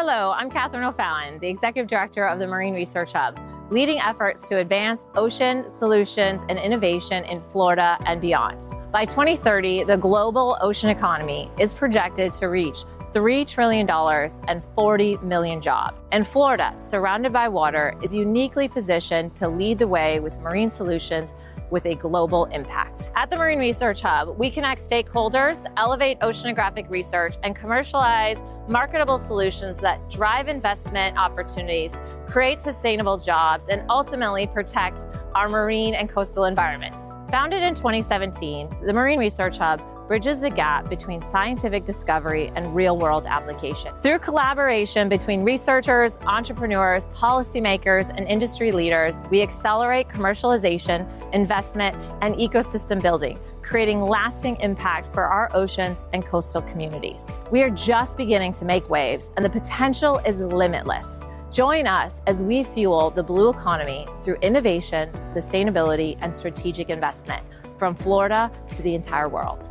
Hello, I'm Katherine O'Fallon, the Executive Director of the Marine Research Hub, leading efforts to advance ocean solutions and innovation in Florida and beyond. By 2030, the global ocean economy is projected to reach $3 trillion and 40 million jobs. And Florida, surrounded by water, is uniquely positioned to lead the way with marine solutions with a global impact. At the Marine Research Hub, we connect stakeholders, elevate oceanographic research, and commercialize marketable solutions that drive investment opportunities, create sustainable jobs, and ultimately protect our marine and coastal environments. Founded in 2017, the Marine Research Hub bridges the gap between scientific discovery and real-world application. Through collaboration between researchers, entrepreneurs, policymakers, and industry leaders, we accelerate commercialization, investment, and ecosystem building, creating lasting impact for our oceans and coastal communities. We are just beginning to make waves, and the potential is limitless. Join us as we fuel the blue economy through innovation, sustainability, and strategic investment from Florida to the entire world.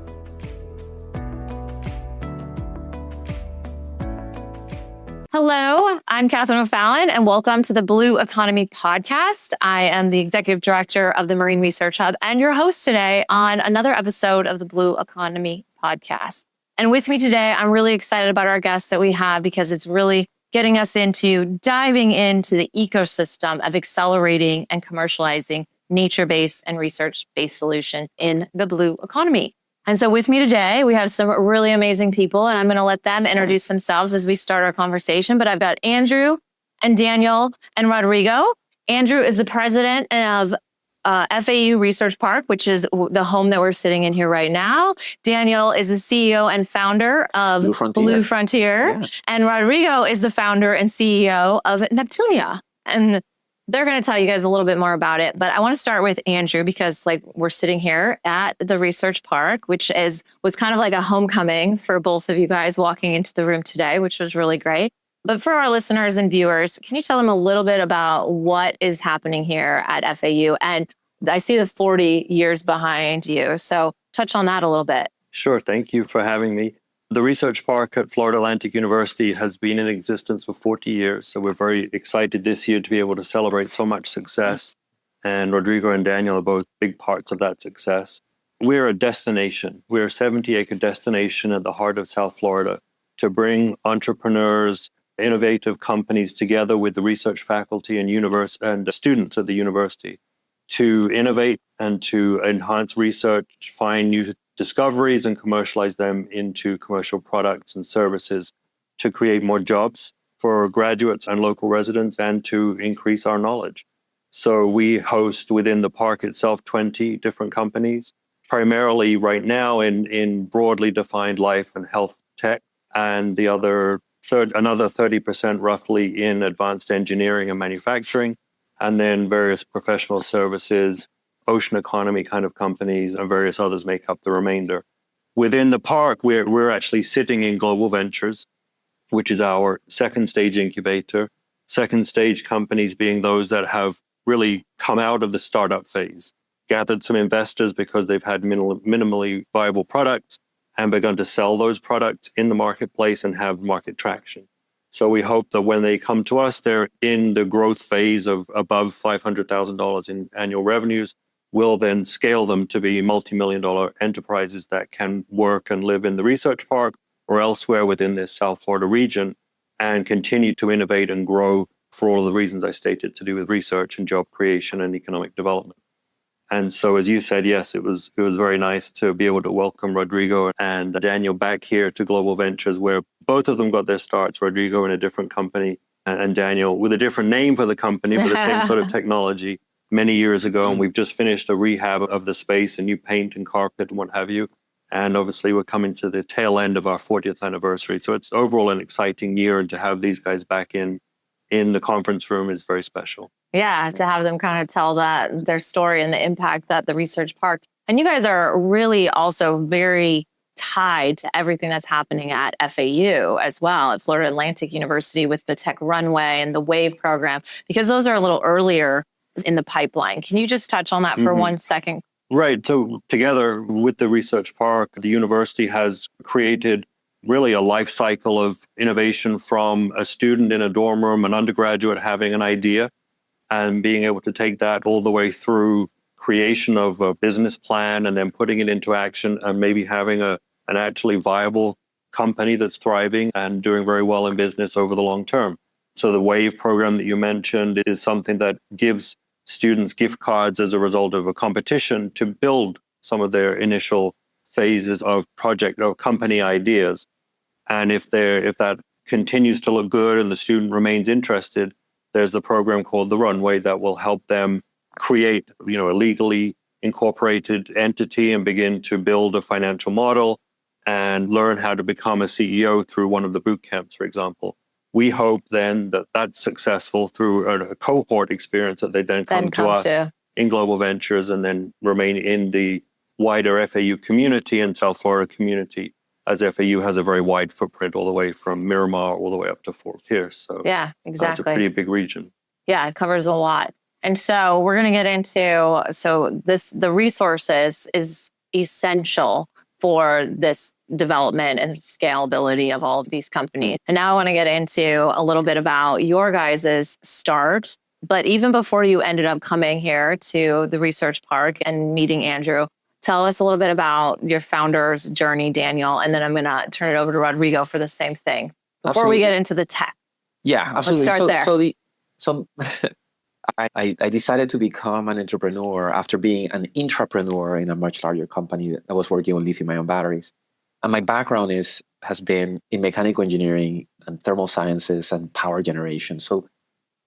Hello, I'm Katherine O'Fallon, and welcome to the Blue Economy Podcast. I am the Executive Director of the Marine Research Hub and your host today on another episode of the Blue Economy Podcast. And with me today, I'm really excited about our guest that we have because it's really getting us into diving into the ecosystem of accelerating and commercializing nature-based and research-based solutions in the blue economy. And so with me today, we have some really amazing people, and I'm going to let them introduce themselves as we start our conversation. But I've got Andrew and Daniel and Rodrigo. Andrew is the president of FAU Research Park, which is the home that we're sitting in here right now. Daniel is the CEO and founder of Blue Frontier. Yeah. And Rodrigo is the founder and CEO of NEPTUNYA. And they're going to tell you guys a little bit more about it. But I want to start with Andrew because we're sitting here at the Research Park, which was kind of like a homecoming for both of you guys walking into the room today, which was really great. But for our listeners and viewers, can you tell them a little bit about what is happening here at FAU? And I see the 40 years behind you. So touch on that a little bit. Sure. Thank you for having me. The Research Park at Florida Atlantic University has been in existence for 40 years. So we're very excited this year to be able to celebrate so much success. And Rodrigo and Daniel are both big parts of that success. We're a destination. We're a 70-acre destination at the heart of South Florida to bring entrepreneurs, innovative companies together with the research faculty and students at the university to innovate and to enhance research, find new discoveries and commercialize them into commercial products and services to create more jobs for graduates and local residents and to increase our knowledge. So we host within the park itself 20 different companies, primarily right now in broadly defined life and health tech, and the another 30% roughly in advanced engineering and manufacturing, and then various professional services, ocean economy kind of companies, and various others make up the remainder. Within the park, we're actually sitting in Global Ventures, which is our second stage incubator. Second stage companies being those that have really come out of the startup phase, gathered some investors because they've had minimally viable products and begun to sell those products in the marketplace and have market traction. So we hope that when they come to us, they're in the growth phase of above $500,000 in annual revenues. We'll then scale them to be multi-million-dollar enterprises that can work and live in the research park or elsewhere within this South Florida region and continue to innovate and grow for all of the reasons I stated to do with research and job creation and economic development. And so, as you said, yes, it was very nice to be able to welcome Rodrigo and Daniel back here to Global Ventures, where both of them got their starts, Rodrigo in a different company and Daniel with a different name for the company, but the same sort of technology. Many years ago, and we've just finished a rehab of the space, a new paint and carpet and what have you. And obviously, we're coming to the tail end of our 40th anniversary. So it's overall an exciting year, and to have these guys back in the conference room is very special. Yeah, to have them kind of tell their story and the impact that the Research Park. And you guys are really also very tied to everything that's happening at FAU as well, at Florida Atlantic University with the Tech Runway and the WAVE program, because those are a little earlier in the pipeline. Can you just touch on that for 1 second? Right. So together with the Research Park, the university has created really a life cycle of innovation from a student in a dorm room, an undergraduate having an idea, and being able to take that all the way through creation of a business plan and then putting it into action and maybe having an actually viable company that's thriving and doing very well in business over the long term. So the WAVE program that you mentioned is something that gives students gift cards as a result of a competition to build some of their initial phases of project or company ideas. And if that continues to look good and the student remains interested, there's the program called the Runway that will help them create, a legally incorporated entity and begin to build a financial model and learn how to become a CEO through one of the boot camps, for example. We hope then that that's successful through a cohort experience that they then come to us in Global Ventures and then remain in the wider FAU community and South Florida community, as FAU has a very wide footprint all the way from Miramar all the way up to Fort Pierce. So yeah, exactly. It's a pretty big region. Yeah, it covers a lot. And so we're going to get into, the resources is essential for this development and scalability of all of these companies. And now I want to get into a little bit about your guys' start. But even before you ended up coming here to the research park and meeting Andrew, tell us a little bit about your founder's journey, Daniel, and then I'm going to turn it over to Rodrigo for the same thing before we get into the tech. Yeah, absolutely. Let's start there. So I decided to become an entrepreneur after being an intrapreneur in a much larger company that was working on lithium-ion batteries. And my background has been in mechanical engineering and thermal sciences and power generation. So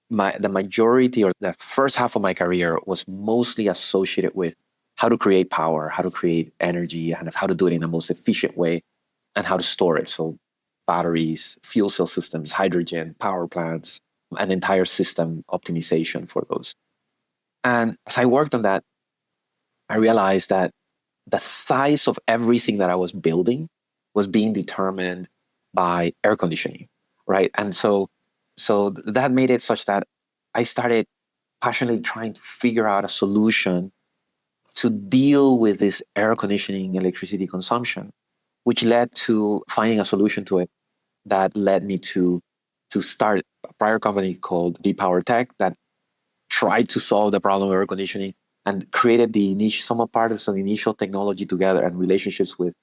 the majority or the first half of my career was mostly associated with how to create power, how to create energy, and how to do it in the most efficient way, and how to store it. So batteries, fuel cell systems, hydrogen, power plants, an entire system optimization for those. And as I worked on that, I realized that the size of everything that I was building was being determined by air conditioning, right? And so that made it such that I started passionately trying to figure out a solution to deal with this air conditioning electricity consumption, which led to finding a solution to it that led me to start a prior company called Power Tech that tried to solve the problem of air conditioning and created some of parts of the initial technology together and relationships with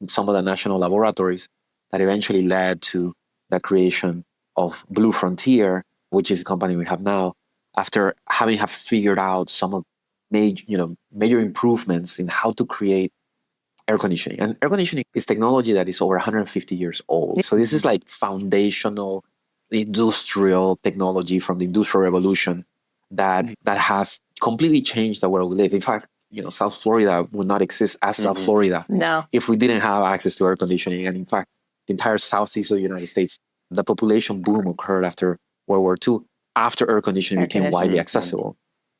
some of the national laboratories that eventually led to the creation of Blue Frontier, which is the company we have now, after having figured out some of major improvements in how to create air conditioning. And air conditioning is technology that is over 150 years old. So this is like foundational industrial technology from the Industrial Revolution that has completely changed the world we live. In fact, South Florida would not exist as South Florida if we didn't have access to air conditioning. And in fact, the entire southeast of the United States, the population boom occurred after World War II, after air conditioning became widely accessible.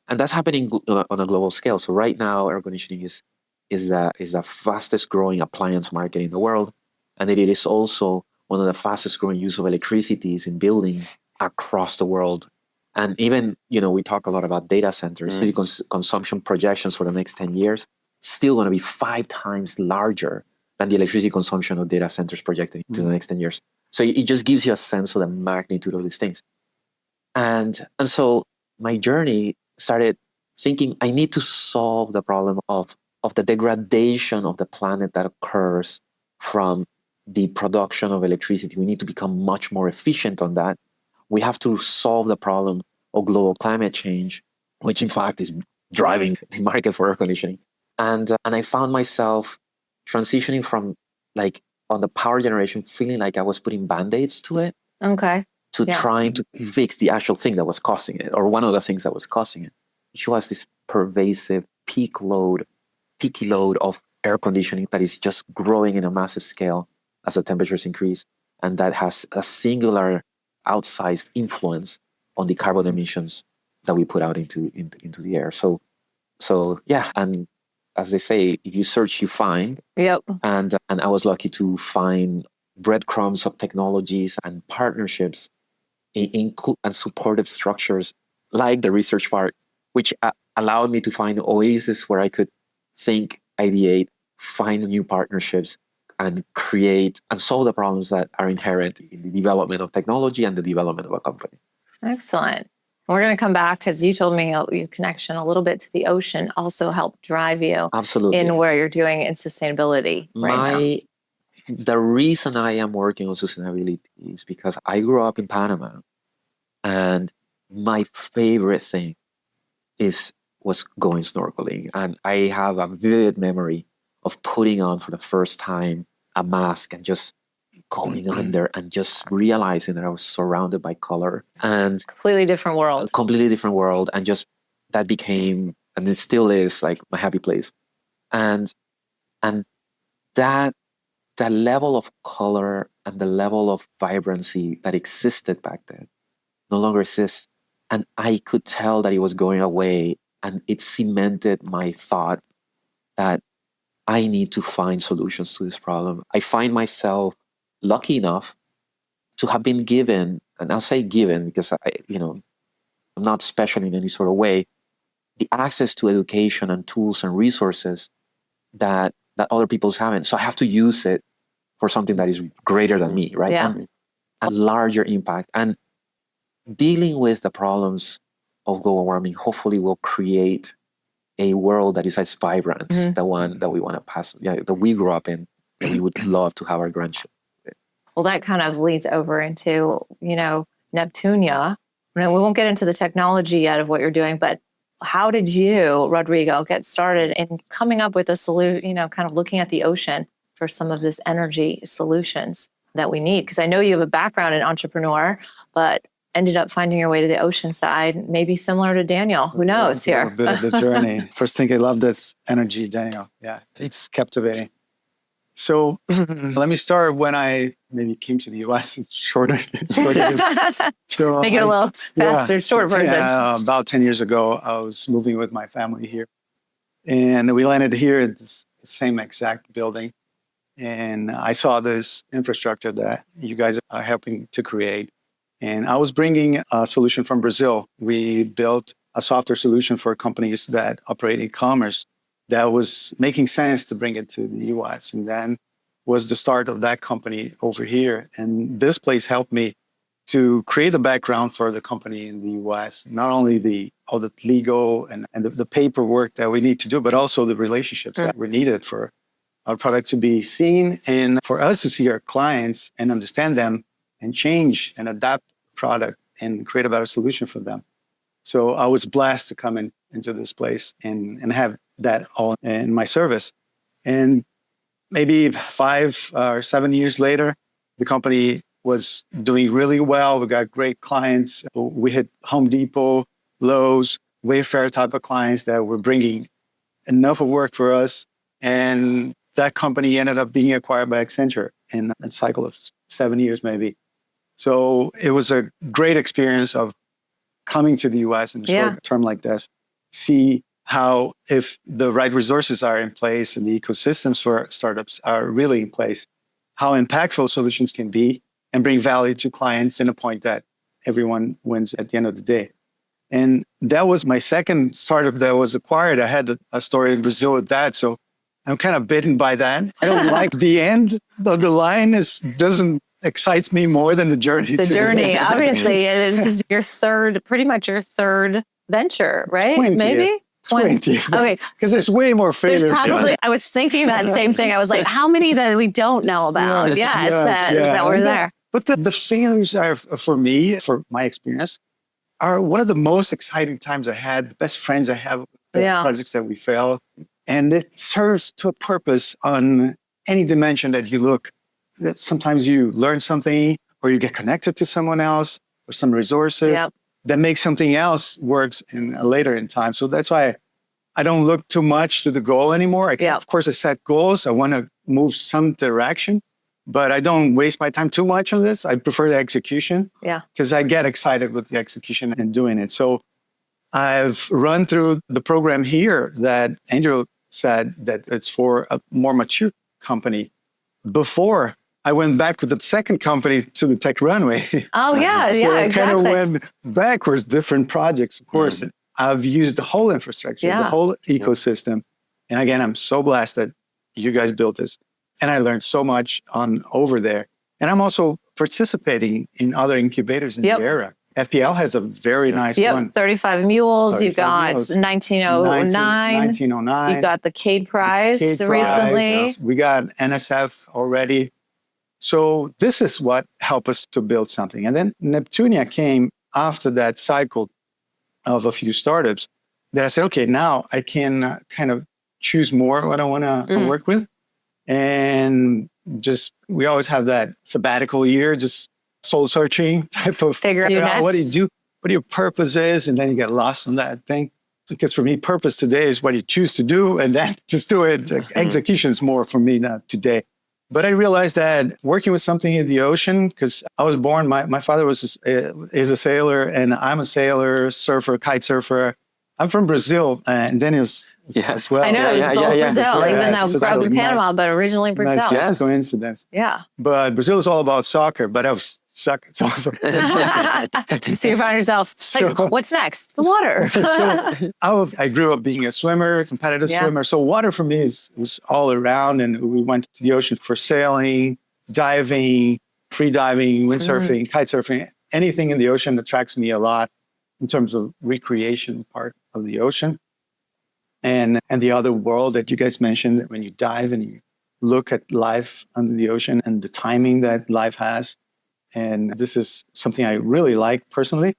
And that's happening on a global scale. So right now, air conditioning is the fastest growing appliance market in the world. And it is also one of the fastest growing use of electricities in buildings across the world. And even, we talk a lot about data centers. City consumption projections for the next 10 years, still going to be 5 times larger than the electricity consumption of data centers projected into the next 10 years. So it just gives you a sense of the magnitude of these things. And so my journey started thinking I need to solve the problem of the degradation of the planet that occurs from the production of electricity. We need to become much more efficient on that. We have to solve the problem of global climate change, which in fact is driving the market for air conditioning. And I found myself transitioning from on the power generation, feeling like I was putting Band-Aids to it. Okay. To trying to fix the actual thing that was causing it, or one of the things that was causing it, which was this pervasive peaky load of air conditioning that is just growing in a massive scale as the temperatures increase, and that has a singular outsized influence on the carbon emissions that we put out into the air. So yeah, and as they say, if you search, you find. Yep. And I was lucky to find breadcrumbs of technologies and partnerships and supportive structures like the research park, which allowed me to find oases where I could think, ideate, find new partnerships, and create and solve the problems that are inherent in the development of technology and the development of a company. Excellent. We're going to come back because you told me your connection a little bit to the ocean also helped drive you Absolutely. in where you're doing in sustainability right now. The reason I am working on sustainability is because I grew up in Panama, and my favorite thing was going snorkeling. And I have a vivid memory of putting on for the first time a mask and just going under and just realizing that I was surrounded by color and Completely different world. a completely different world. And just that became, and it still is, like my happy place. And that level of color and the level of vibrancy that existed back then no longer exists. And I could tell that it was going away, and it cemented my thought that I need to find solutions to this problem. I find myself lucky enough to have been given, and I'll say given because I'm not special in any sort of way, the access to education and tools and resources that other people haven't. So I have to use it for something that is greater than me, right? Yeah. And a larger impact. And dealing with the problems of global warming hopefully will create a world that is as vibrant as the one that we want to pass, that we grew up in, that we would love to have our grandchildren. Well, that kind of leads over into, NEPTUNYA. We won't get into the technology yet of what you're doing, but how did you, Rodrigo, get started in coming up with a solution, kind of looking at the ocean for some of this energy solutions that we need? Because I know you have a background in entrepreneur, but ended up finding your way to the ocean side, maybe similar to Daniel. Who knows here? A bit of the journey. First thing I love this energy, Daniel. Yeah, it's captivating. So let me start when I maybe came to the US. It's shorter. So, Make it a little faster, short version. Yeah, about 10 years ago, I was moving with my family here. And we landed here at this same exact building. And I saw this infrastructure that you guys are helping to create. And I was bringing a solution from Brazil. We built a software solution for companies that operate e-commerce that was making sense to bring it to the US. And then was the start of that company over here. And this place helped me to create a background for the company in the US, not only all the legal and the paperwork that we need to do, but also the relationships that were needed for our product to be seen and for us to see our clients and understand them and change and adapt the product and create a better solution for them. So I was blessed to come into this place and have that all in my service. And maybe 5 or 7 years later, the company was doing really well. We got great clients. We hit Home Depot, Lowe's, Wayfair type of clients that were bringing enough of work for us. And that company ended up being acquired by Accenture in a cycle of 7 years, maybe. So it was a great experience of coming to the US in a short term like this, see how if the right resources are in place and the ecosystems for startups are really in place, how impactful solutions can be and bring value to clients in a point that everyone wins at the end of the day. And that was my second startup that was acquired. I had a story in Brazil with that. So I'm kind of bitten by that. I don't like the end. The line doesn't excites me more than the journey. The journey, obviously, this is pretty much your third venture, right? 20th. Maybe? 20. Okay. Because there's way more failures. I was thinking that same thing. I was like, how many that we don't know about? That were there. But the failures are, for me, for my experience, are one of the most exciting times I had, the best friends I have, the projects that we failed. And it serves to a purpose on any dimension that you look. That sometimes you learn something or you get connected to someone else or some resources that make something else works later in time. So that's why I don't look too much to the goal anymore. Of course, I set goals. I want to move some direction, but I don't waste my time too much on this. I prefer the execution because I get excited with the execution and doing it. So I've run through the program here that Andrew said that it's for a more mature company. Before I went back with the second company to the tech runway. Oh, yeah, so yeah, I exactly. kind of went backwards, different projects. Of course, I've used the whole infrastructure, the whole ecosystem. And again, I'm so blessed that you guys built this. And I learned so much on over there. And I'm also participating in other incubators in the area. FPL has a very nice one. 35 Mules. You got Mules. 1909. 1909. You got the Cade Prize recently. We got NSF already. So this is what helped us to build something. And then NEPTUNYA came after that cycle of a few startups that I said, okay, now I can kind of choose more what I want to work with. And just, we always have that sabbatical year, just soul searching type of figure out what do you do, what your purpose is, and then you get lost on that thing. Because for me, purpose today is what you choose to do, and then just do it. Execution is more for me now today. But I realized that working with something in the ocean, because I was born, my father is a sailor, and I'm a sailor, surfer, kite surfer. I'm from Brazil, and Daniel's as well. I know, Brazil, even though I grew up in Panama, but originally Brazil. Nice coincidence. Yeah. But Brazil is all about soccer, but I was suck at soccer. So you find yourself, like, what's next? The water. So I grew up being a swimmer, competitive swimmer. So water for me was all around, and we went to the ocean for sailing, diving, free diving, windsurfing, kite surfing. Anything in the ocean attracts me a lot in terms of recreation part of the ocean. And the other world that you guys mentioned, when you dive and you look at life under the ocean and the timing that life has. And this is something I really like personally.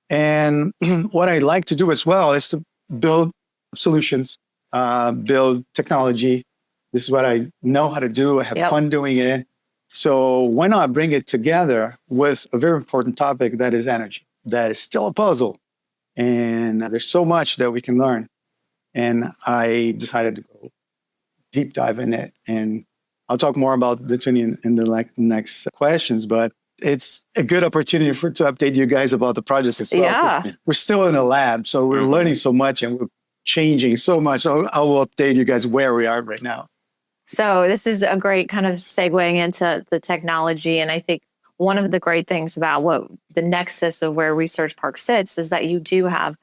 And what I like to do as well is to build solutions, build technology. This is what I know how to do. I have fun doing it. So why not bring it together with a very important topic that is energy? That is still a puzzle. And there's so much that we can learn. And I decided to go deep dive in it. And I'll talk more about NEPTUNYA in the next questions, but it's a good opportunity to update you guys about the project as well. Yeah. We're still in a lab, so we're learning so much and we're changing so much. So I will update you guys where we are right now. So this is a great kind of segueing into the technology. And I think one of the great things about what the nexus of where Research Park sits is that you do have,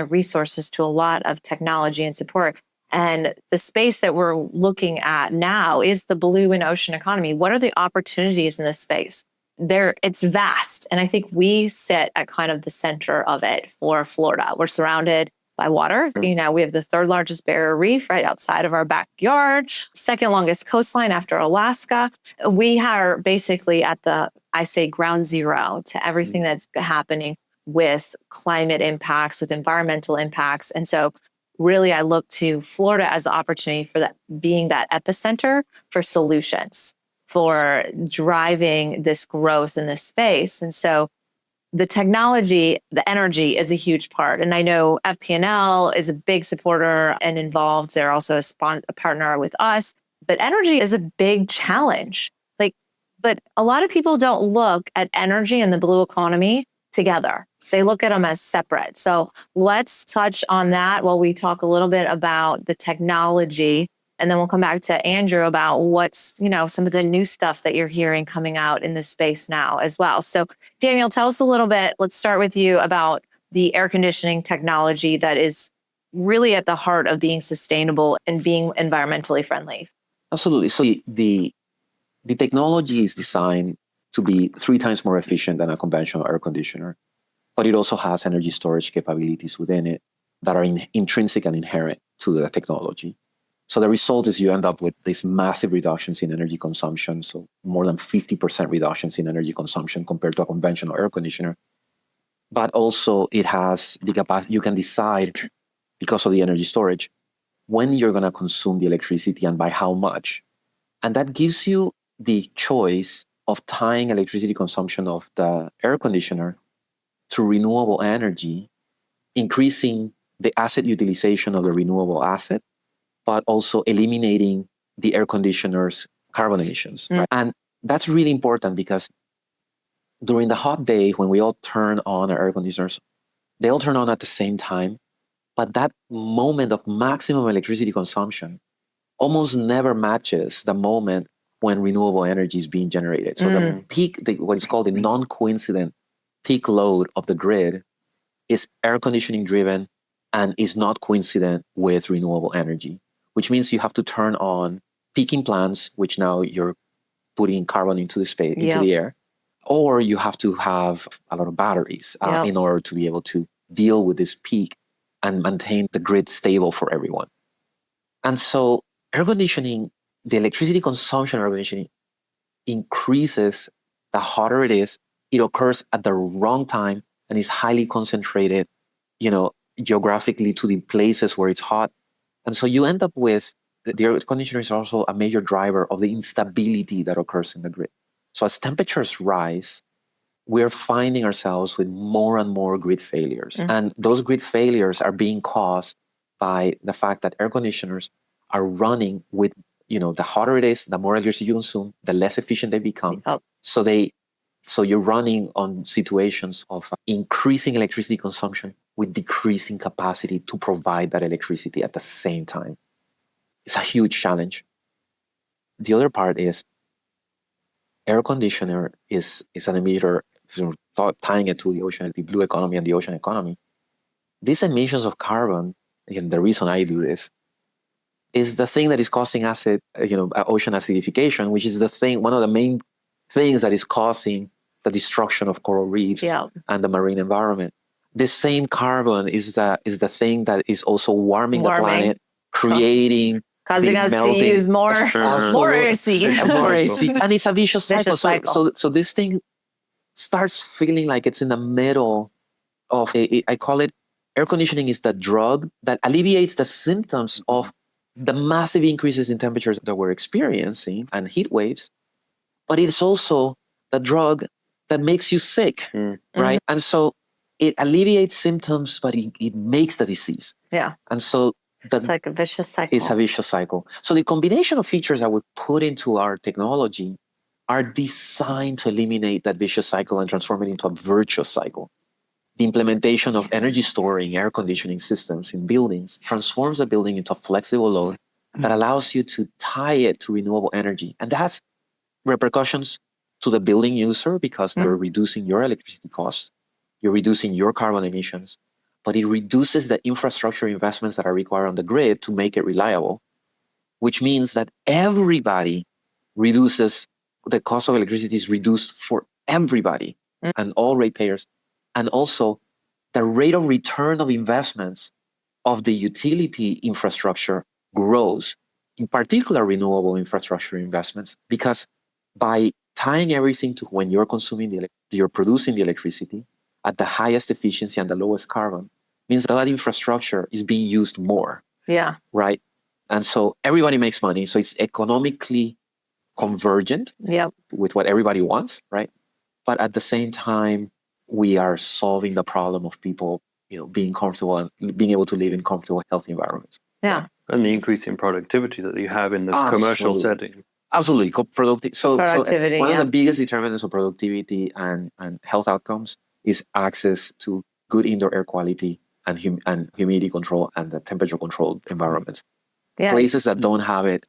resources to a lot of technology and support. And the space that we're looking at now is the blue and ocean economy. What are the opportunities in this space? It's vast. And I think we sit at kind of the center of it for Florida. We're surrounded by water. We have the third largest barrier reef right outside of our backyard, second longest coastline after Alaska. We are basically at ground zero to everything that's happening with climate impacts, with environmental impacts. And so really, I look to Florida as the opportunity for that, being that epicenter for solutions, for driving this growth in this space. And so the technology, the energy is a huge part. And I know FPNL is a big supporter and involved. They're also a partner with us. But energy is a big challenge. But a lot of people don't look at energy and the blue economy together. They look at them as separate. So let's touch on that while we talk a little bit about the technology. And then we'll come back to Andrew about what's, some of the new stuff that you're hearing coming out in this space now as well. So Daniel, tell us a little bit. Let's start with you about the air conditioning technology that is really at the heart of being sustainable and being environmentally friendly. Absolutely. So the technology is designed to be 3 times more efficient than a conventional air conditioner, but it also has energy storage capabilities within it that are intrinsic and inherent to the technology. So the result is you end up with these massive reductions in energy consumption, so more than 50% reductions in energy consumption compared to a conventional air conditioner. But also it has the capacity, you can decide, because of the energy storage, when you're going to consume the electricity and by how much. And that gives you the choice of tying electricity consumption of the air conditioner to renewable energy, increasing the asset utilization of the renewable asset, but also eliminating the air conditioner's carbon emissions. Right? And that's really important because during the hot day, when we all turn on our air conditioners, they all turn on at the same time. But that moment of maximum electricity consumption almost never matches the moment when renewable energy is being generated. So the peak, what is called the non-coincident peak load of the grid is air conditioning driven and is not coincident with renewable energy, which means you have to turn on peaking plants, which now you're putting carbon into the space, into the air, or you have to have a lot of batteries in order to be able to deal with this peak and maintain the grid stable for everyone. And so air conditioning, the electricity consumption of air conditioning increases the hotter it is. It occurs at the wrong time and is highly concentrated, geographically to the places where it's hot. And so you end up with, the air conditioner is also a major driver of the instability that occurs in the grid. So as temperatures rise, we're finding ourselves with more and more grid failures. And those grid failures are being caused by the fact that air conditioners are running with, the hotter it is, the more electricity you consume, the less efficient they become. So you're running on situations of increasing electricity consumption with decreasing capacity to provide that electricity at the same time. It's a huge challenge. The other part is air conditioner is an emitter, tying it to the ocean, the blue economy and the ocean economy. These emissions of carbon, again, the reason I do this, is the thing that is causing ocean acidification, which is one of the main things that is causing the destruction of coral reefs and the marine environment. This same carbon is the thing that is also warming the planet, causing us to use more AC. And it's a vicious cycle. So this thing starts feeling like it's in the middle of I call it, air conditioning is the drug that alleviates the symptoms of the massive increases in temperatures that we're experiencing and heat waves, but it's also the drug that makes you sick, right? And so it alleviates symptoms, but it makes the disease. Yeah. And so it's like a vicious cycle. It's a vicious cycle. So the combination of features that we put into our technology are designed to eliminate that vicious cycle and transform it into a virtuous cycle. The implementation of energy storing air conditioning systems in buildings transforms the building into a flexible load that allows you to tie it to renewable energy. And that's repercussions to the building user because you're reducing your electricity costs, you're reducing your carbon emissions, but it reduces the infrastructure investments that are required on the grid to make it reliable, which means that everybody reduces, the cost of electricity is reduced for everybody and all ratepayers. And also the rate of return of investments of the utility infrastructure grows, in particular renewable infrastructure investments, because by tying everything to when you're you're producing the electricity at the highest efficiency and the lowest carbon, means that infrastructure is being used more. Yeah. Right? And so everybody makes money. So it's economically convergent with what everybody wants, right? But at the same time, we are solving the problem of people, being comfortable and being able to live in comfortable, healthy environments. Yeah. And the increase in productivity that you have in this commercial setting. Absolutely. Productivity, one of the biggest determinants of productivity and health outcomes is access to good indoor air quality and humidity control and the temperature controlled environments. Yeah. Places that don't have it,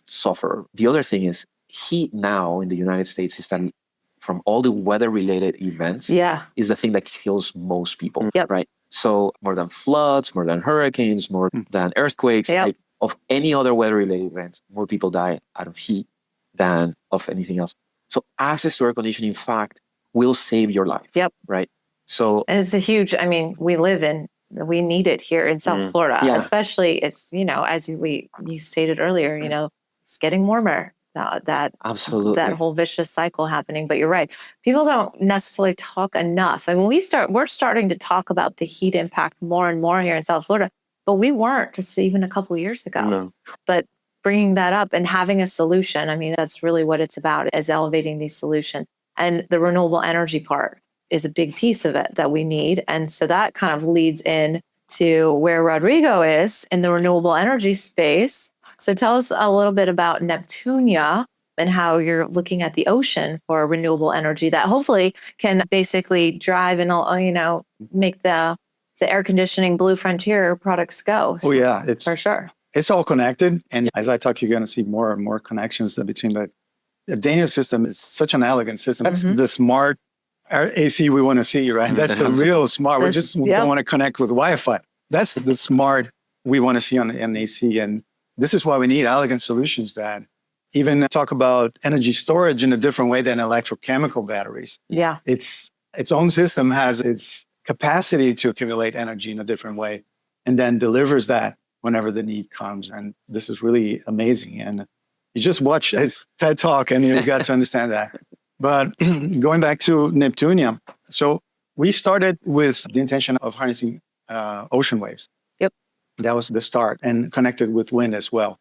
suffer. The other thing is heat now in the United States is that from all the weather-related events, is the thing that kills most people, right? So more than floods, more than hurricanes, more than earthquakes, right? Of any other weather-related events, more people die out of heat than of anything else. So access to air conditioning, in fact, will save your life, right? So, and it's a huge, we need it here in South Florida, especially it's, as you stated earlier, it's getting warmer. Absolutely. That whole vicious cycle happening. But you're right. People don't necessarily talk enough. We're starting to talk about the heat impact more and more here in South Florida, but we weren't just even a couple of years ago. No. But bringing that up and having a solution, that's really what it's about, is elevating these solutions. And the renewable energy part is a big piece of it that we need. And so that kind of leads in to where Rodrigo is in the renewable energy space. So tell us a little bit about NEPTUNYA and how you're looking at the ocean for renewable energy that hopefully can basically drive and, make the air conditioning Blue Frontier products go. Oh, yeah. It's for sure. It's all connected. And as I talk, you're going to see more and more connections between the Daniel system is such an elegant system. That's the smart AC we want to see, right? That's the real smart. We just don't want to connect with Wi-Fi. That's the smart we want to see on AC. And this is why we need elegant solutions that even talk about energy storage in a different way than electrochemical batteries. Yeah. Its own system has its capacity to accumulate energy in a different way and then delivers that whenever the need comes. And this is really amazing. And you just watch his TED Talk and you've got to understand that. But going back to NEPTUNYA, so we started with the intention of harnessing ocean waves. Yep. That was the start, and connected with wind as well.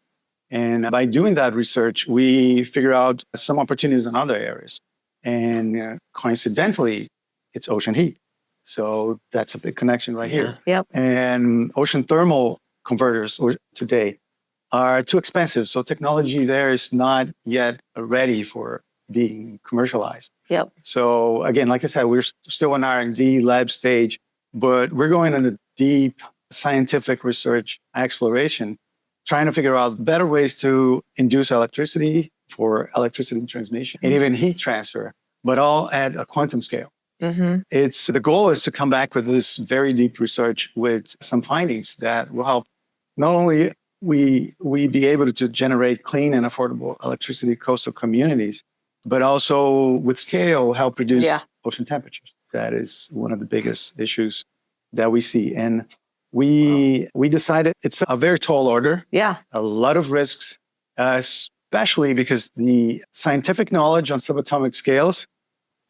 And by doing that research, we figure out some opportunities in other areas. And coincidentally, it's ocean heat. So that's a big connection right here. Yep. And ocean thermal converters today are too expensive. So technology there is not yet ready for being commercialized. Yep. So again, like I said, we're still in R&D lab stage, but we're going into deep scientific research exploration, trying to figure out better ways to induce electricity for electricity transmission and even heat transfer, but all at a quantum scale. Mm-hmm. The goal is to come back with this very deep research with some findings that will help not only we be able to generate clean and affordable electricity coastal communities, but also with scale help reduce ocean temperatures. That is one of the biggest issues that we see. And we decided it's a very tall order. Yeah. A lot of risks, especially because the scientific knowledge on subatomic scales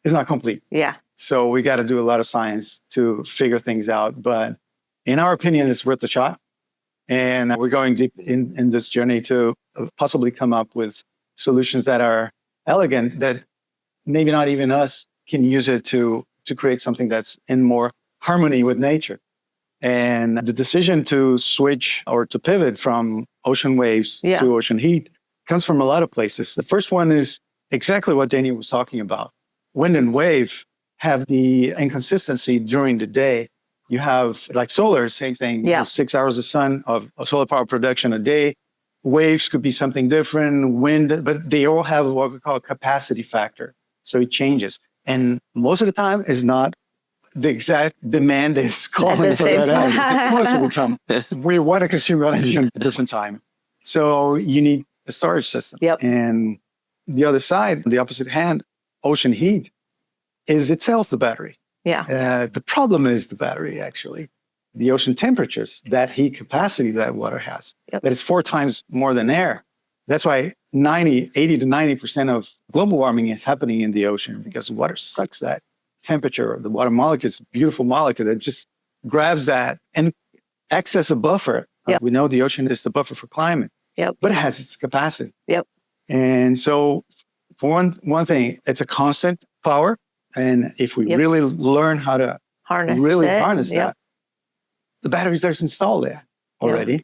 is not complete. Yeah. So we got to do a lot of science to figure things out. But in our opinion, it's worth a shot. And we're going deep in this journey to possibly come up with solutions that are elegant, that maybe not even us can use it to create something that's in more harmony with nature. And the decision to switch or to pivot from ocean waves to ocean heat comes from a lot of places. The first one is exactly what Danny was talking about. Wind and wave have the inconsistency during the day. You have like solar, same thing, 6 hours of sun of solar power production a day. Waves could be something different, wind, but they all have what we call a capacity factor. So it changes. And most of the time is not the exact demand is calling for that energy. Most of the time. We want to consume energy at a different time. So you need a storage system. Yep. And the other side, the opposite hand, ocean heat is itself the battery. Yeah. The problem is the battery, actually. The ocean temperatures, that heat capacity that water has, that is 4 times more than air. That's why 80 to 90% of global warming is happening in the ocean, because water sucks that temperature. The water molecule is a beautiful molecule that just grabs that and acts as a buffer. We know the ocean is the buffer for climate, but it has its capacity. And so for one thing, it's a constant power. And if we really learn how to harness that, the batteries are installed there already.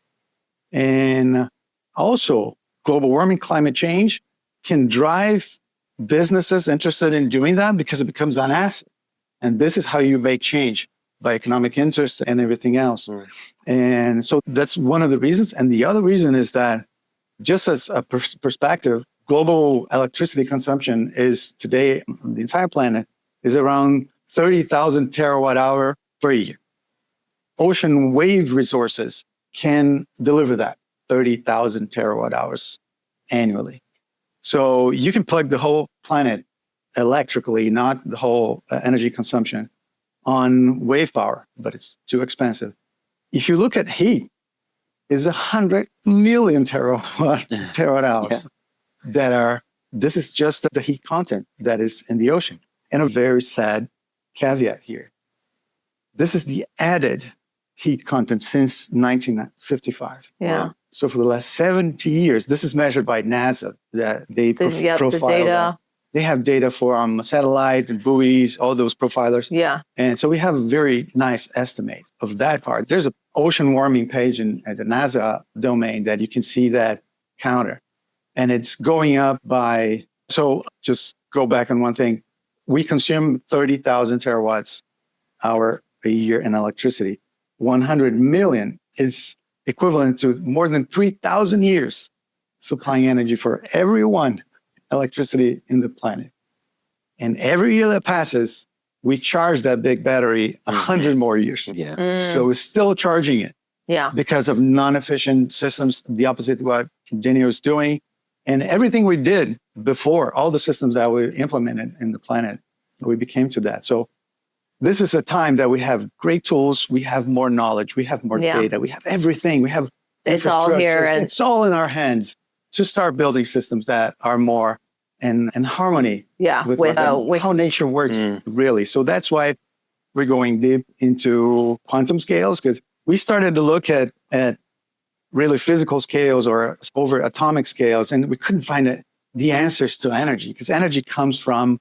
And also, global warming, climate change can drive businesses interested in doing that because it becomes an asset. And this is how you make change, by economic interest and everything else. And so that's one of the reasons. And the other reason is that, just as a perspective, global electricity consumption is today, on the entire planet, is around 30,000 terawatt hour per year. Ocean wave resources can deliver that 30,000 terawatt hours annually. So you can plug the whole planet electrically, not the whole energy consumption, on wave power, but it's too expensive. If you look at heat, it's 100 million terawatt hours this is just the heat content that is in the ocean. And a very sad caveat here. This is the added heat content since 1955. So for the last 70 years, this is measured by NASA. That they profile the data. That. They have data for satellite and buoys, all those profilers. And so we have a very nice estimate of that part. There's an ocean warming page at the NASA domain that you can see that counter. And it's going up by, so just go back on one thing. We consume 30,000 terawatts hour a year in electricity. 100 million is equivalent to more than 3,000 years supplying energy for everyone, electricity in the planet. And every year that passes, we charge that big battery 100 more years. So we're still charging it. Yeah. because of non-efficient systems, the opposite of what Daniel was doing. And everything we did before, all the systems that we implemented in the planet, we became to that. So this is a time that we have great tools, we have more knowledge, we have more data, we have everything, we have it's all here. And it's all in our hands to start building systems that are more in harmony with how nature works, really. So that's why we're going deep into quantum scales, because we started to look at really physical scales or over atomic scales, and we couldn't find the answers to energy, because energy comes from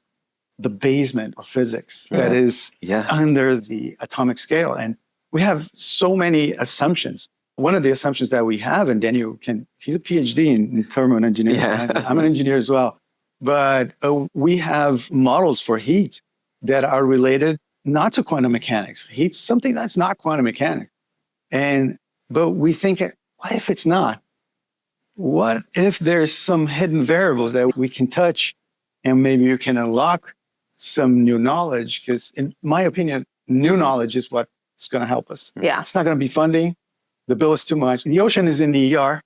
the basement of physics that is under the atomic scale. And we have so many assumptions. One of the assumptions that we have, and Daniel he's a PhD in thermal engineering. I'm an engineer as well. But we have models for heat that are related not to quantum mechanics. Heat's something that's not quantum mechanics. But we think, what if it's not? What if there's some hidden variables that we can touch and maybe you can unlock some new knowledge? Because in my opinion, new knowledge is what's going to help us. Yeah. It's not going to be funding. The bill is too much. The ocean is in the ER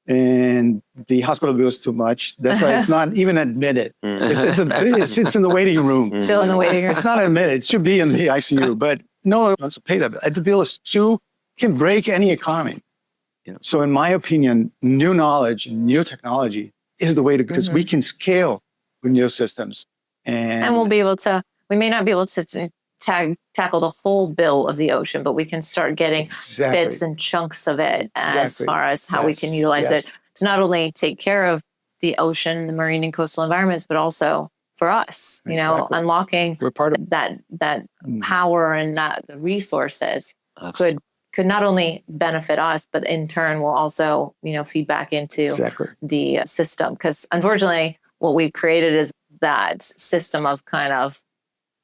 and the hospital bill is too much. That's why it's not even admitted. It sits in the waiting room. Still in the waiting room. It's not admitted. It should be in the ICU, but no one wants to pay that bill. The bill is can break any economy. So in my opinion, new knowledge, new technology is the way to go, because we can scale with new systems. And we'll be able to, we may not be able to tackle the whole bill of the ocean, but we can start getting bits and chunks of it as far as how we can utilize it to not only take care of the ocean, the marine and coastal environments, but also for us, unlocking we're part of that power and the resources could not only benefit us, but in turn will also, feed back into the system. Because unfortunately, what we've created is that system of kind of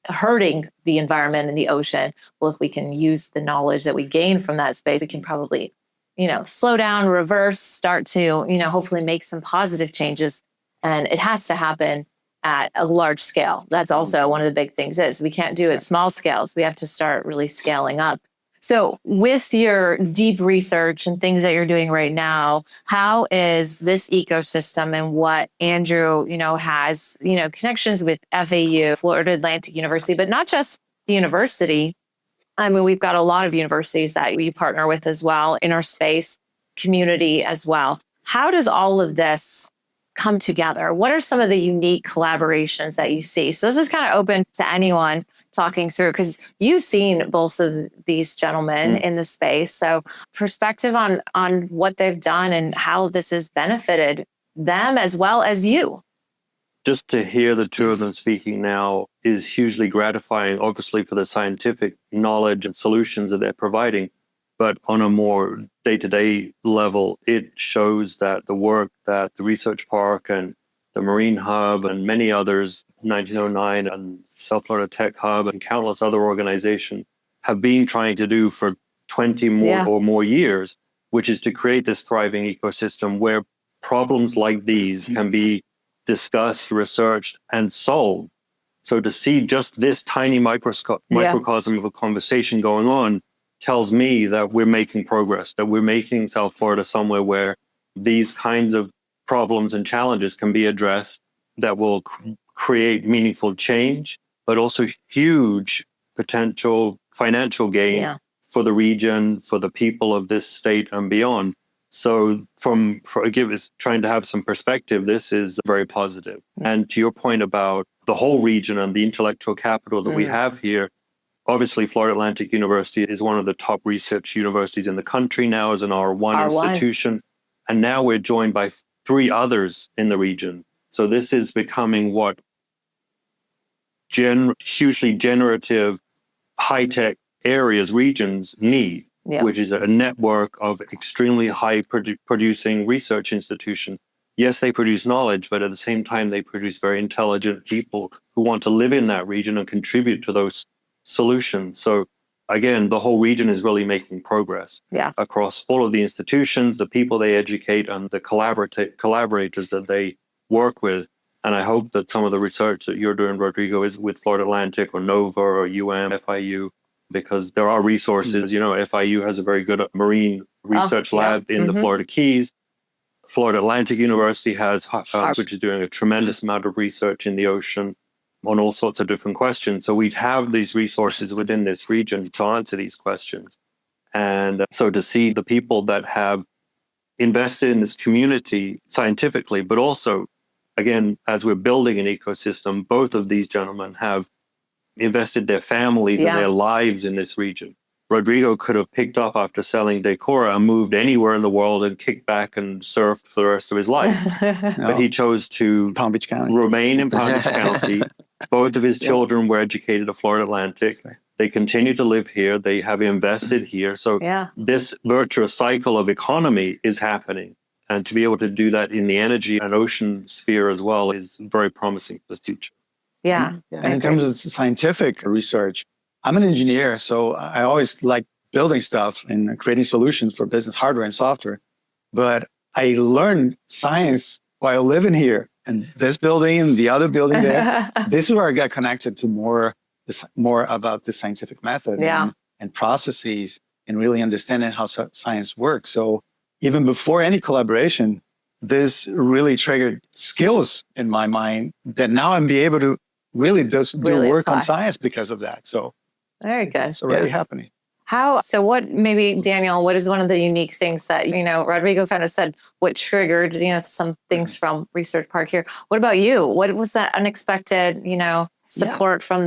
hurting the environment and the ocean. Well, if we can use the knowledge that we gain from that space, we can probably, slow down, reverse, start to, hopefully make some positive changes. And it has to happen at a large scale. That's also one of the big things is we can't do it small scales. We have to start really scaling up. So with your deep research and things that you're doing right now, how is this ecosystem and what Andrew, has, connections with FAU, Florida Atlantic University, but not just the university. I mean, we've got a lot of universities that we partner with as well in our space community as well. How does all of this come together? What are some of the unique collaborations that you see? So this is kind of open to anyone talking through, because you've seen both of these gentlemen in the space. So perspective on what they've done and how this has benefited them as well as you. Just to hear the two of them speaking now is hugely gratifying, obviously, for the scientific knowledge and solutions that they're providing. But on a more day-to-day level, it shows that the work that the Research Park and the Marine Hub and many others, 1909 and South Florida Tech Hub and countless other organizations have been trying to do for 20 more years, which is to create this thriving ecosystem where problems like these can be discussed, researched, and solved. So to see just this tiny microcosm of a conversation going on tells me that we're making progress, that we're making South Florida somewhere where these kinds of problems and challenges can be addressed that will create meaningful change, but also huge potential financial gain for the region, for the people of this state and beyond. So trying to have some perspective, this is very positive. And to your point about the whole region and the intellectual capital that we have here, obviously, Florida Atlantic University is one of the top research universities in the country now as an R1 institution. And now we're joined by 3 others in the region. So this is becoming what hugely generative, high-tech regions need, which is a network of extremely high producing research institutions. Yes, they produce knowledge, but at the same time, they produce very intelligent people who want to live in that region and contribute to those solutions. So again, the whole region is really making progress across all of the institutions, the people they educate, and the collaborators that they work with. And I hope that some of the research that you're doing, Rodrigo, is with Florida Atlantic or NOVA or FIU, because there are resources. FIU has a very good marine research lab in the Florida Keys. Florida Atlantic University has, which is doing a tremendous amount of research in the ocean on all sorts of different questions. So we'd have these resources within this region to answer these questions. And so to see the people that have invested in this community scientifically, but also, again, as we're building an ecosystem, both of these gentlemen have invested their families and their lives in this region. Rodrigo could have picked up after selling Decora and moved anywhere in the world and kicked back and surfed for the rest of his life. But he chose to Palm Beach County. Remain in Palm Beach County. Both of his children were educated at Florida Atlantic. They continue to live here. They have invested here. So this virtuous cycle of economy is happening. And to be able to do that in the energy and ocean sphere as well is very promising for the future. Yeah. And in terms of scientific research, I'm an engineer, so I always like building stuff and creating solutions for business hardware and software. But I learned science while living here, and this building and the other building there. This is where I got connected to more about the scientific method and processes, and really understanding how science works. So even before any collaboration, this really triggered skills in my mind that now I'm be able to really do work on science because of that. So very good. It's already happening. So Daniel, what is one of the unique things that, Rodrigo kind of said, what triggered, some things from Research Park here. What about you? What was that unexpected, support from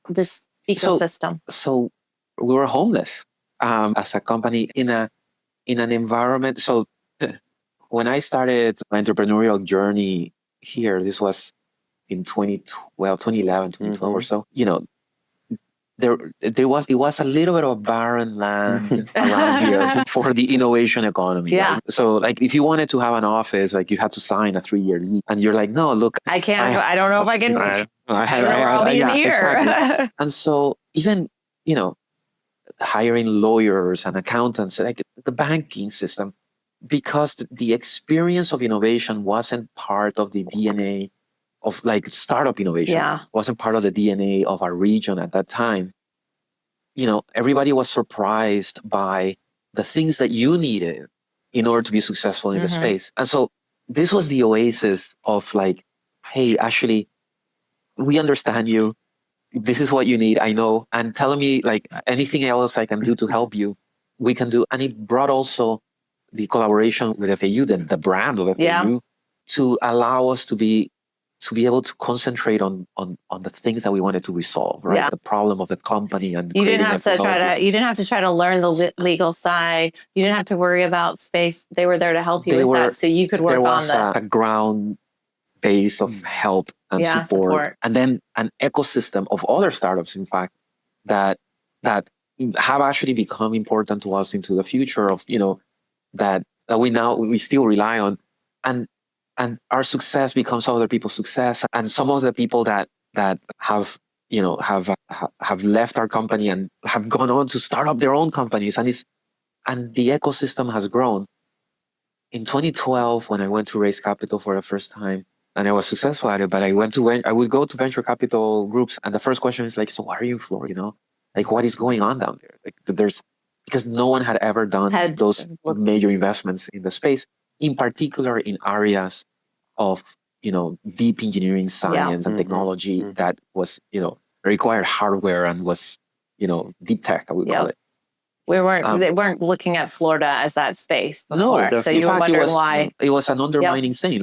this ecosystem? So we were homeless as a company in an environment. So when I started my entrepreneurial journey here, this was in 2011, 2012 or so, it was a little bit of barren land around here for the innovation economy. Yeah. Right? So if you wanted to have an office, you had to sign a 3-year lease, and you're like, no, look, I can't. I don't know if I can. I'll be in here. Exactly. And so even hiring lawyers and accountants, the banking system, because the experience of innovation wasn't part of the DNA of startup innovation, wasn't part of the DNA of our region at that time. Everybody was surprised by the things that you needed in order to be successful in the space. And so this was the oasis of hey, actually, we understand you. This is what you need. I know. And tell me anything else I can do to help you, we can do. And it brought also the collaboration with FAU, the brand of FAU, to allow us to be able to concentrate on the things that we wanted to resolve, right? The problem of the company, and you didn't have to try to learn the legal side. You didn't have to worry about space. They were there to help you with that, so you could work on that. There was a ground base of help and support, and then an ecosystem of other startups, in fact, that have actually become important to us into the future of that we still rely on, and our success becomes other people's success. And some of the people that have left our company and have gone on to start up their own companies, and the ecosystem has grown. In 2012, when I went to raise capital for the first time, and I was successful at it, but I would go to venture capital groups, and the first question is so why are you in Florida? What is going on down there? Because no one had ever done those major investments in the space, in particular in areas of deep engineering science and technology that was required hardware and was deep tech, I would call it. They weren't looking at Florida as that space before. No, so you were wondering why. It was an undermining thing.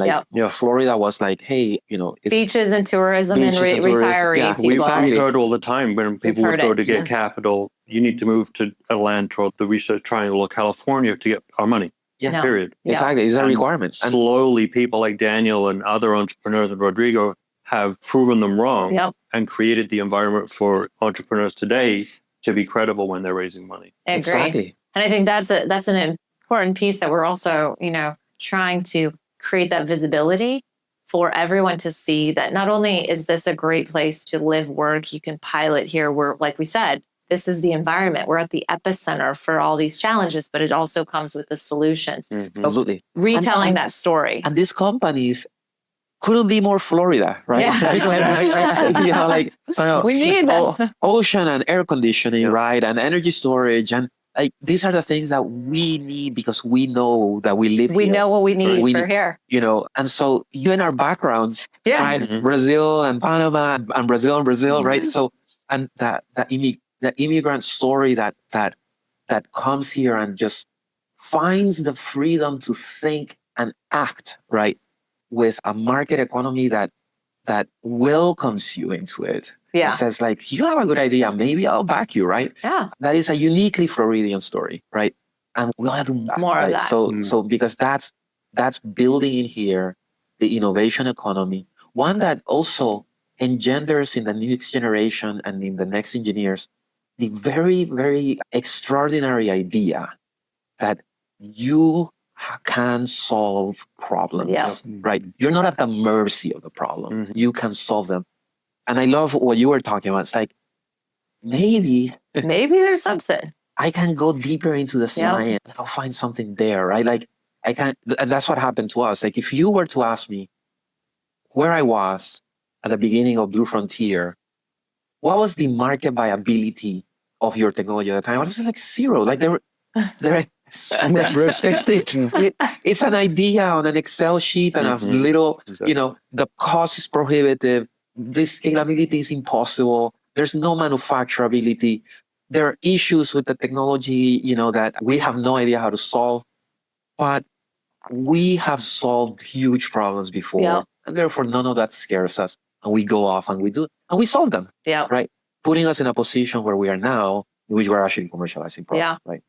Florida was hey, it's beaches and tourism and retiree people. We've heard all the time when people would go to get capital, you need to move to Atlanta or the Research Triangle or California to get our money. Yeah, period. Exactly. It's a requirement. Slowly, people like Daniel and other entrepreneurs and Rodrigo have proven them wrong and created the environment for entrepreneurs today to be credible when they're raising money. I agree. Exactly. And I think that's an important piece that we're also, trying to create that visibility for everyone to see that not only is this a great place to live, work, you can pilot here. We're, like we said, this is the environment. We're at the epicenter for all these challenges, but it also comes with the solutions. Absolutely. Retelling that story. And these companies, couldn't be more Florida, right? Yeah. You know, like We need that. ocean and air conditioning, Yeah. right? And energy storage. And like, these are the things that we need because we know that we live We here. know what we need We for need- here. You know, and so even our backgrounds, Yeah. right? Mhm. Brazil and Panama and Brazil, right? Mhm. So, and the immigrant story that comes here and just finds the freedom to think and act, right? With a market economy that welcomes you into it. Yeah. It says like, you have a good idea, maybe I'll back you, right? Yeah. That is a uniquely Floridian story, right? And we want to do that, More of right? that. So because that's building in here the innovation economy, one that also engenders in the next generation and in the next engineers the very, very extraordinary idea that you can solve problems, Yeah. right? You're not at the mercy of the problem. Mhm. You can solve them. And I love what you were talking about. It's like, maybe Maybe there's something. I can go deeper into the Yeah. science and I'll find something there, right? Like I can, and that's what happened to us. Like if you were to ask me where I was at the beginning of Blue Frontier, what was the market viability of your technology at the time? I was like zero. Like there So much risk. it's an idea on an Excel sheet and a Mhm. little, Exactly. you know, the cost is prohibitive. The scalability is impossible. There's no manufacturability. There are issues with the technology, you know, that we have no idea how to solve. But we have solved huge problems before. Yeah. And therefore, none of that scares us. And we go off and we do, and we solve them, Yeah. right? Putting us in a position where we are now, in which we're actually commercializing products, Yeah. right?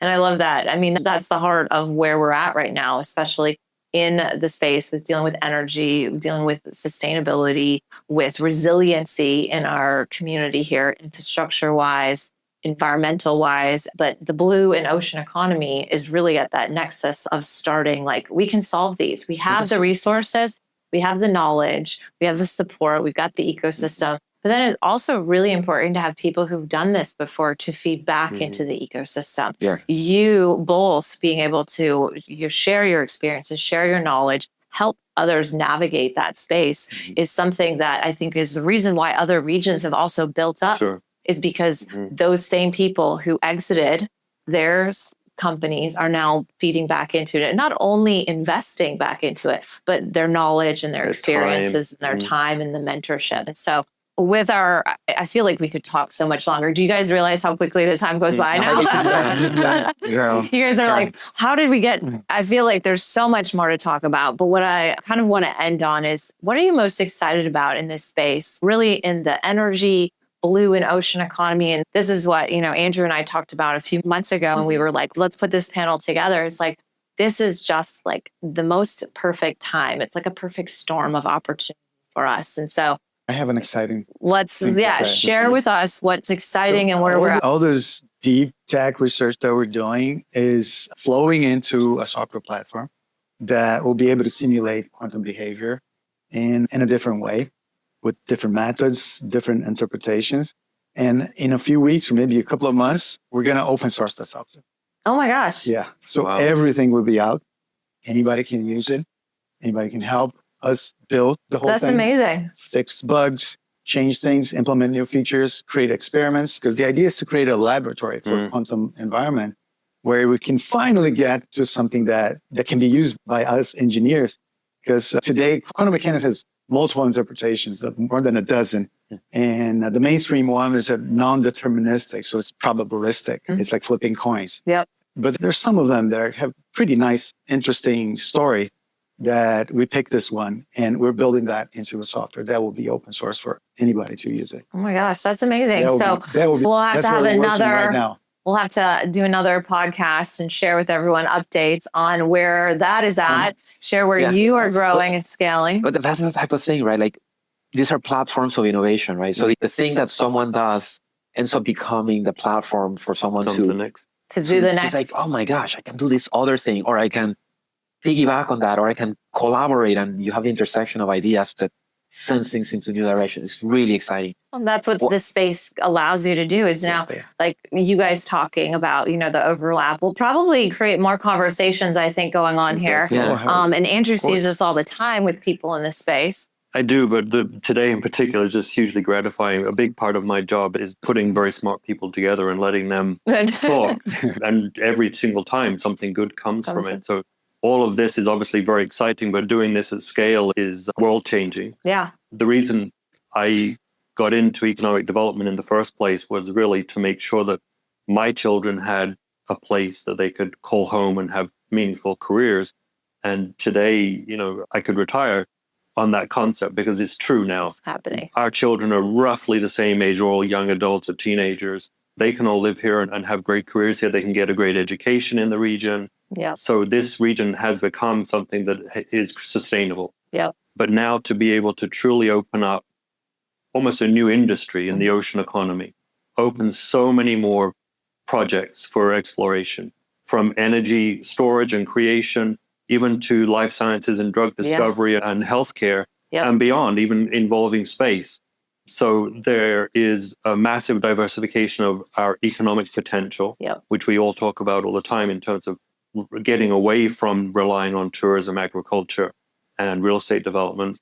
And I love that. I mean, that's the heart of where we're at right now, especially in the space with dealing with energy, dealing with sustainability, with resiliency in our community here, infrastructure wise, environmental wise. But the blue and ocean economy is really at that nexus of starting like, we can solve these. We have the resources, we have the knowledge, we have the support, we've got the ecosystem. But then it's also really important to have people who've done this before to feed back Mhm. into the ecosystem. Yeah. You both being able to share your experiences, share your knowledge, help others navigate that space is something that I think is the reason why other regions have also built up, Sure. is because Mhm. those same people who exited their companies are now feeding back into it, not only investing back into it, but their knowledge and their Their experiences and their Mhm. time and the mentorship. And so with I feel like we could talk so much longer. Do you guys realize how quickly the time goes by now? Yeah. You guys are like, how did we get? I feel like there's so much more to talk about. But what I kind of want to end on is, what are you most excited about in this space, really in the energy, blue and ocean economy? And this is what, Andrew and I talked about a few months ago. And we were like, let's put this panel together. It's like, this is just like the most perfect time. It's like a perfect storm of opportunity for us. And so I have an exciting. let's, Thank you, Fran. share with us what's exciting and where we're at. All this deep tech research that we're doing is flowing into a software platform that will be able to simulate quantum behavior in a different way with different methods, different interpretations. And in a few weeks or maybe a couple of months, we're going to open source the software. Oh my gosh. Yeah. So Wow. everything will be out. Anybody can use it. Anybody can help us build the whole That's thing. amazing. Fix bugs, change things, implement new features, create experiments. Because the idea is to create a laboratory for quantum environment where we can finally get to something that can be used by us engineers. Because today, quantum mechanics has multiple interpretations, of more than a dozen. And the mainstream one is a non-deterministic, so it's probabilistic. Mhm. It's like flipping coins. Yep. But there's some of them that have pretty nice, interesting story that we picked this one and we're building that into a software that will be open source for anybody to use it. Oh my gosh, that's amazing. So we'll we'll have to have right another, now. we'll have to do another podcast and share with everyone updates on where that is at, share where Yeah. you are growing and scaling. But that's the type of thing, right? Like these are platforms of innovation, right? So the thing that someone does ends up becoming the platform for someone Come to the to next. To do the it's next. like, oh my gosh, I can do this other thing, or I can piggyback on that, or I can collaborate, and you have the intersection of ideas sends things into new direction. It's really exciting. And that's what this space allows you to do is now, like you guys talking about, the overlap will probably create more conversations, I think, going on here. Yeah. And Andrew sees this all the time with people in this space. I do, but today in particular is just hugely gratifying. A big part of my job is putting very smart people together and letting them talk. And every single time something good comes from it. So all of this is obviously very exciting, but doing this at scale is world-changing. Yeah. The reason I got into economic development in the first place was really to make sure that my children had a place that they could call home and have meaningful careers. And today, I could retire on that concept because it's true now. It's happening. Our children are roughly the same age, or all young adults or teenagers. They can all live here and have great careers here. They can get a great education in the region. Yeah. So this region has become something that is sustainable. Yeah. But now to be able to truly open up almost a new industry in the ocean economy opens so many more projects for exploration, from energy storage and creation, even to life sciences and drug discovery and healthcare and beyond, even involving space. So there is a massive diversification of our economic potential, which we all talk about all the time in terms of getting away from relying on tourism, agriculture, and real estate development.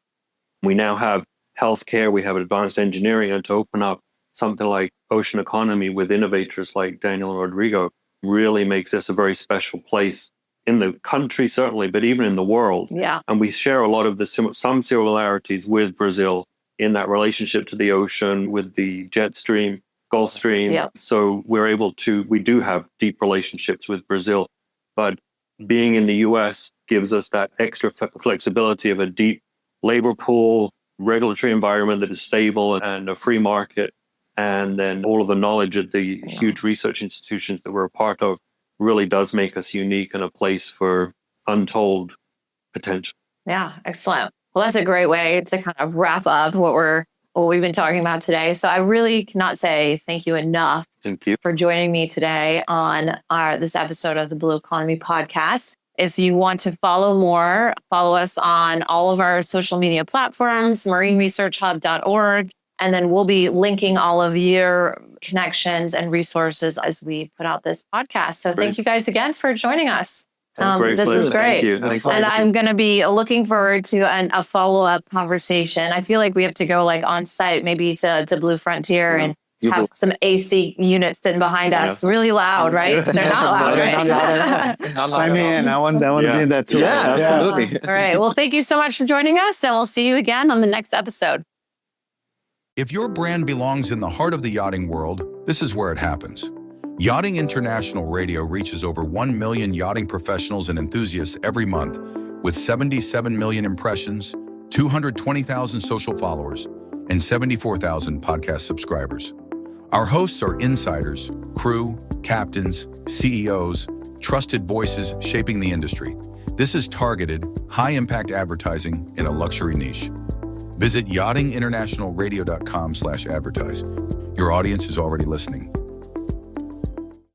We now have healthcare, we have advanced engineering, and to open up something like ocean economy with innovators like Daniel and Rodrigo really makes this a very special place in the country, certainly, but even in the world. Yeah. And we share a lot of some similarities with Brazil in that relationship to the ocean with the jet stream, Gulf Stream. Yeah. So we do have deep relationships with Brazil, but being in the US gives us that extra flexibility of a deep labor pool, regulatory environment that is stable and a free market. And then all of the knowledge of the huge research institutions that we're a part of really does make us unique and a place for untold potential. Yeah, excellent. Well, that's a great way to kind of wrap up what we've been talking about today. So I really cannot say thank you enough. Thank you for joining me today on this episode of the Blue Economy Podcast. If you want to follow us on all of our social media platforms, marineresearchhub.org. And then we'll be linking all of your connections and resources as we put out this podcast. So thank you guys again for joining us. This is great. Thank you. And I'm going to be looking forward to a follow-up conversation. I feel like we have to go on site, maybe to Blue Frontier and have some AC units sitting behind us. Really loud, right? They're not loud, right? Sign me in. I want to be in that too. Yeah, absolutely. All right. Well, thank you so much for joining us, and we'll see you again on the next episode. If your brand belongs in the heart of the yachting world, this is where it happens. Yachting International Radio reaches over 1 million yachting professionals and enthusiasts every month, with 77 million impressions, 220,000 social followers, and 74,000 podcast subscribers. Our hosts are insiders, crew, captains, CEOs, trusted voices shaping the industry. This is targeted, high-impact advertising in a luxury niche. Visit yachtinginternationalradio.com/advertise. Your audience is already listening.